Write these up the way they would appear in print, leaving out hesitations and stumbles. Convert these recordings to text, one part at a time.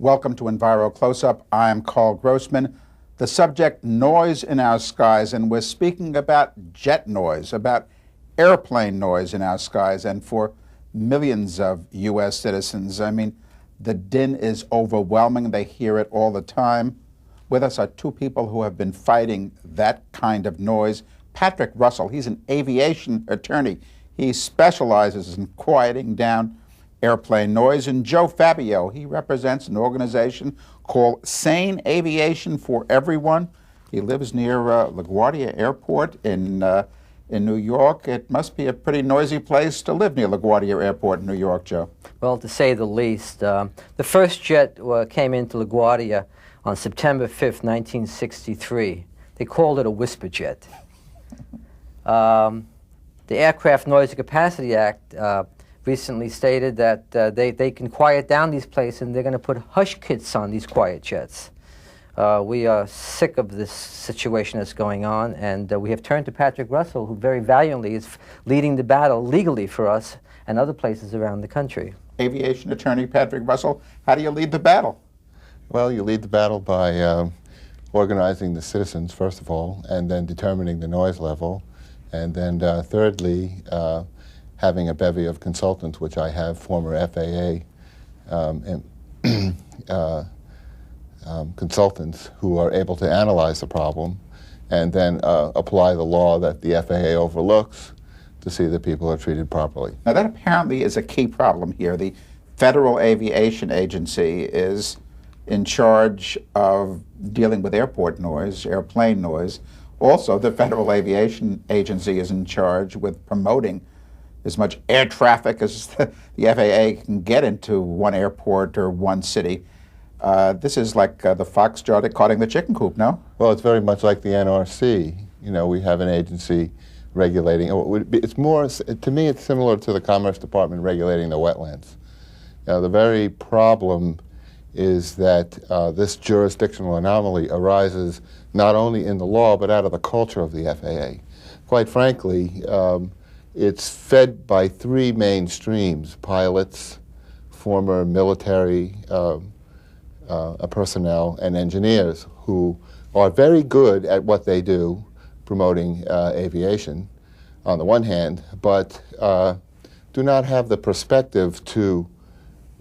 Welcome to Enviro Close-Up. I'm Carl Grossman. The subject, noise in our skies, and we're speaking about jet noise, about airplane noise in our skies, and for millions of U.S. citizens. I mean, the din is overwhelming. They hear it all the time. With us are two people who have been fighting that kind of noise. Patrick Russell, he's an aviation attorney. He specializes in quieting down airplane noise. And Joe Fabio, he represents an organization called Sane Aviation for Everyone. He lives near LaGuardia Airport in New York. It must be a pretty noisy place to live near LaGuardia Airport in New York, Joe. Well, to say the least. The first jet came into LaGuardia on September 5th, 1963. They called it a whisper jet. The Aircraft Noise and Capacity Act recently stated that they can quiet down these places, and they're going to put hush kits on these quiet jets. We are sick of this situation that's going on, and we have turned to Patrick Russell, who very valiantly is leading the battle legally for us and other places around the country. Aviation attorney Patrick Russell, how do you lead the battle? Well, you lead the battle by organizing the citizens, first of all, and then determining the noise level, and then thirdly, having a bevy of consultants, which I have, former FAA consultants who are able to analyze the problem and then apply the law that the FAA overlooks to see that people are treated properly. Now that apparently is a key problem here. The Federal Aviation Agency is in charge of dealing with airport noise, airplane noise. Also, the Federal Aviation Agency is in charge with promoting as much air traffic as the FAA can get into one airport or one city. This is like the fox guarding the chicken coop, no? Well, it's very much like the NRC. You know, we have an agency regulating. It's more, to me, it's similar to the Commerce Department regulating the wetlands. The very problem is that this jurisdictional anomaly arises not only in the law, but out of the culture of the FAA. Quite frankly, it's fed by three main streams: pilots, former military personnel, and engineers who are very good at what they do, promoting aviation on the one hand, but do not have the perspective to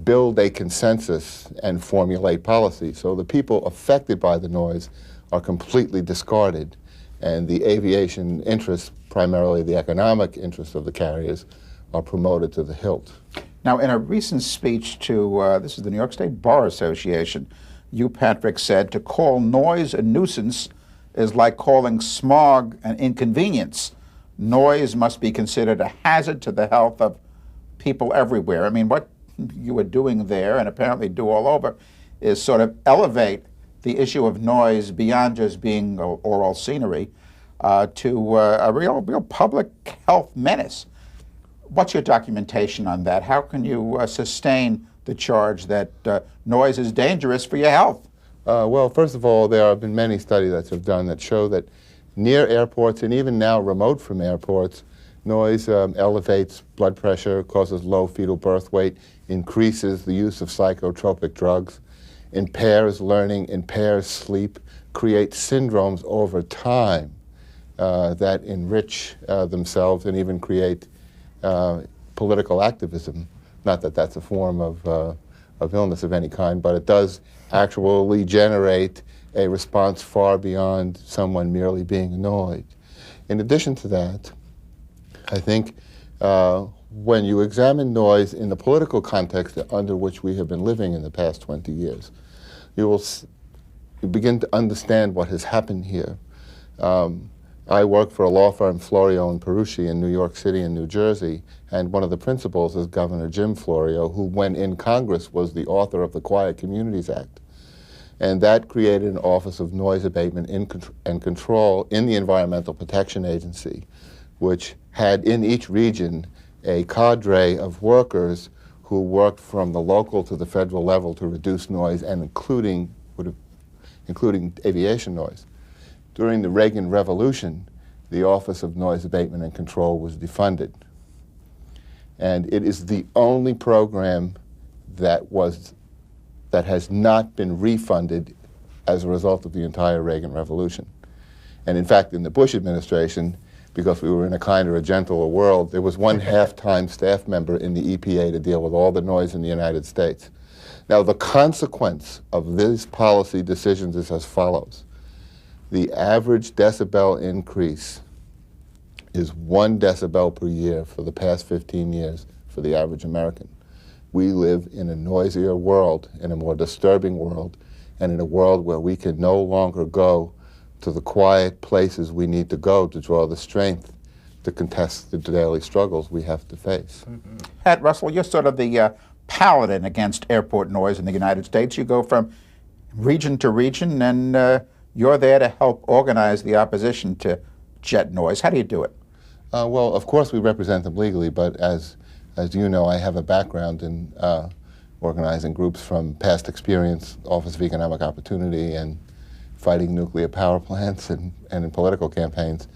build a consensus and formulate policy. So the people affected by the noise are completely discarded, and the aviation interests, primarily the economic interests of the carriers, are promoted to the hilt. Now, in a recent speech to, this is the New York State Bar Association, you, Patrick, said to call noise a nuisance is like calling smog an inconvenience. Noise must be considered a hazard to the health of people everywhere. I mean, what you are doing there, and apparently do all over, is sort of elevate the issue of noise beyond just being oral scenery to a real public health menace. What's your documentation on that? How can you sustain the charge that noise is dangerous for your health? Well, first of all, there have been many studies that have done that show that near airports, and even now remote from airports, noise elevates blood pressure, causes low fetal birth weight, increases the use of psychotropic drugs, impairs learning, impairs sleep, creates syndromes over time that enrich themselves and even create political activism. Not that that's a form of illness of any kind, but it does actually generate a response far beyond someone merely being annoyed. In addition to that, I think when you examine noise in the political context under which we have been living in the past 20 years, you begin to understand what has happened here. I work for a law firm, Florio and Perucci, in New York City and New Jersey, and one of the principals is Governor Jim Florio, who, when in Congress, was the author of the Quiet Communities Act. And that created an Office of Noise Abatement and Control in the Environmental Protection Agency, which had in each region a cadre of workers who worked from the local to the federal level to reduce noise, and including aviation noise. During the Reagan Revolution, the Office of Noise Abatement and Control was defunded. And it is the only program that was that has not been refunded as a result of the entire Reagan revolution. And in fact, in the Bush administration, because we were in a kinder, a gentler world, there was one half-time staff member in the EPA to deal with all the noise in the United States. Now, the consequence of these policy decisions is as follows. The average decibel increase is 1 decibel per year for the past 15 years for the average American. We live in a noisier world, in a more disturbing world, and in a world where we can no longer go to the quiet places we need to go to draw the strength to contest the daily struggles we have to face. Mm-hmm. Pat Russell, you're sort of the paladin against airport noise in the United States. You go from region to region, and you're there to help organize the opposition to jet noise. How do you do it? Well, of course we represent them legally, but as you know, I have a background in organizing groups from past experience, Office of Economic Opportunity, and fighting nuclear power plants and in political campaigns.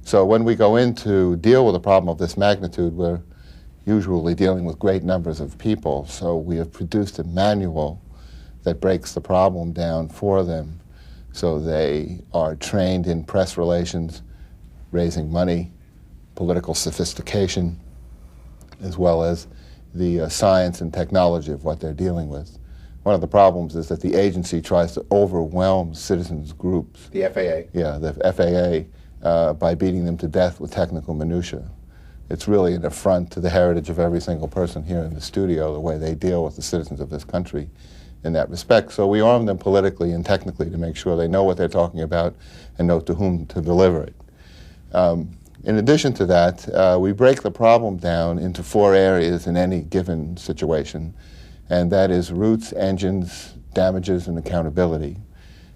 So when we go in to deal with a problem of this magnitude, we're usually dealing with great numbers of people. So we have produced a manual that breaks the problem down for them. So they are trained in press relations, raising money, political sophistication, as well as the science and technology of what they're dealing with. One of the problems is that the agency tries to overwhelm citizens groups. The FAA. Yeah, the FAA, by beating them to death with technical minutia. It's really an affront to the heritage of every single person here in the studio, the way they deal with the citizens of this country in that respect. So we arm them politically and technically to make sure they know what they're talking about and know to whom to deliver it. In addition to that, we break the problem down into 4 areas in any given situation, and that is routes, engines, damages, and accountability.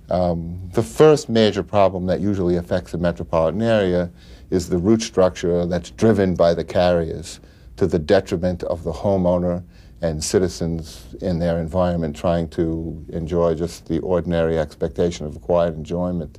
The first major problem that usually affects the metropolitan area is the route structure that's driven by the carriers to the detriment of the homeowner and citizens in their environment trying to enjoy just the ordinary expectation of quiet enjoyment.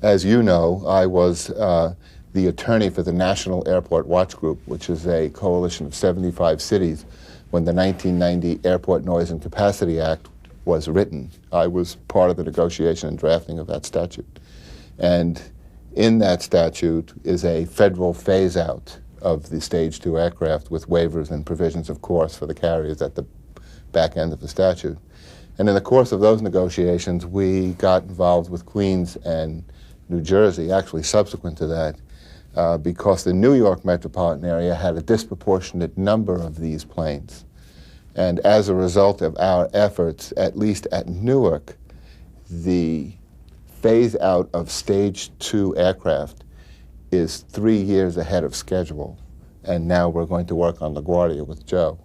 As you know, I was the attorney for the National Airport Watch Group, which is a coalition of 75 cities, when the 1990 Airport Noise and Capacity Act was written. I was part of the negotiation and drafting of that statute. And in that statute is a federal phase-out of the Stage 2 aircraft with waivers and provisions, of course, for the carriers at the back end of the statute. And in the course of those negotiations, we got involved with Queens and New Jersey, actually subsequent to that, because the New York metropolitan area had a disproportionate number of these planes. And as a result of our efforts, at least at Newark, the phase out of Stage 2 aircraft is 3 years ahead of schedule. And now we're going to work on LaGuardia with Joe.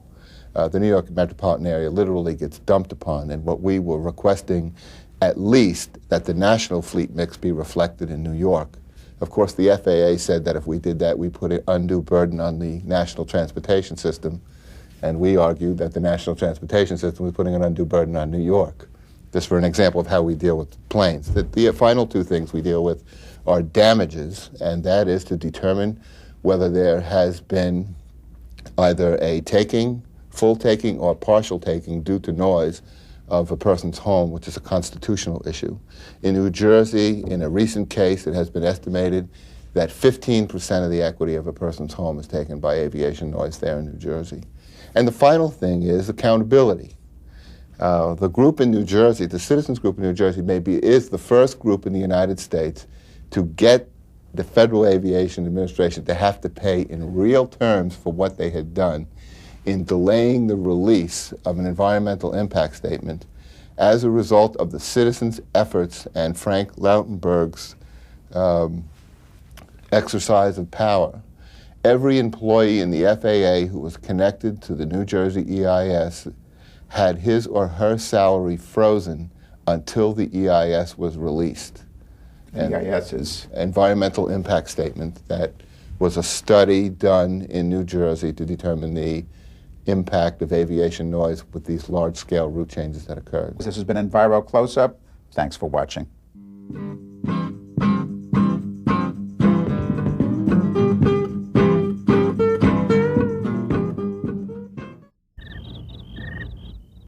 The New York metropolitan area literally gets dumped upon, and what we were requesting, at least that the national fleet mix be reflected in New York. Of course, the FAA said that if we did that, we put an undue burden on the national transportation system, and we argued that the national transportation system was putting an undue burden on New York. Just for an example of how we deal with planes. The final 2 things we deal with are damages, and that is to determine whether there has been either a taking, full taking, or partial taking due to noise of a person's home, which is a constitutional issue. In New Jersey, in a recent case, it has been estimated that 15% of the equity of a person's home is taken by aviation noise there in New Jersey. And the final thing is accountability. The group in New Jersey, the citizens group in New Jersey, is the first group in the United States to get the Federal Aviation Administration to have to pay in real terms for what they had done in delaying the release of an environmental impact statement as a result of the citizens' efforts and Frank Lautenberg's exercise of power. Every employee in the FAA who was connected to the New Jersey EIS had his or her salary frozen until the EIS was released. And EIS is? Environmental impact statement. That was a study done in New Jersey to determine the impact of aviation noise with these large-scale route changes that occurred. This has been Enviro Close-Up. Thanks for watching.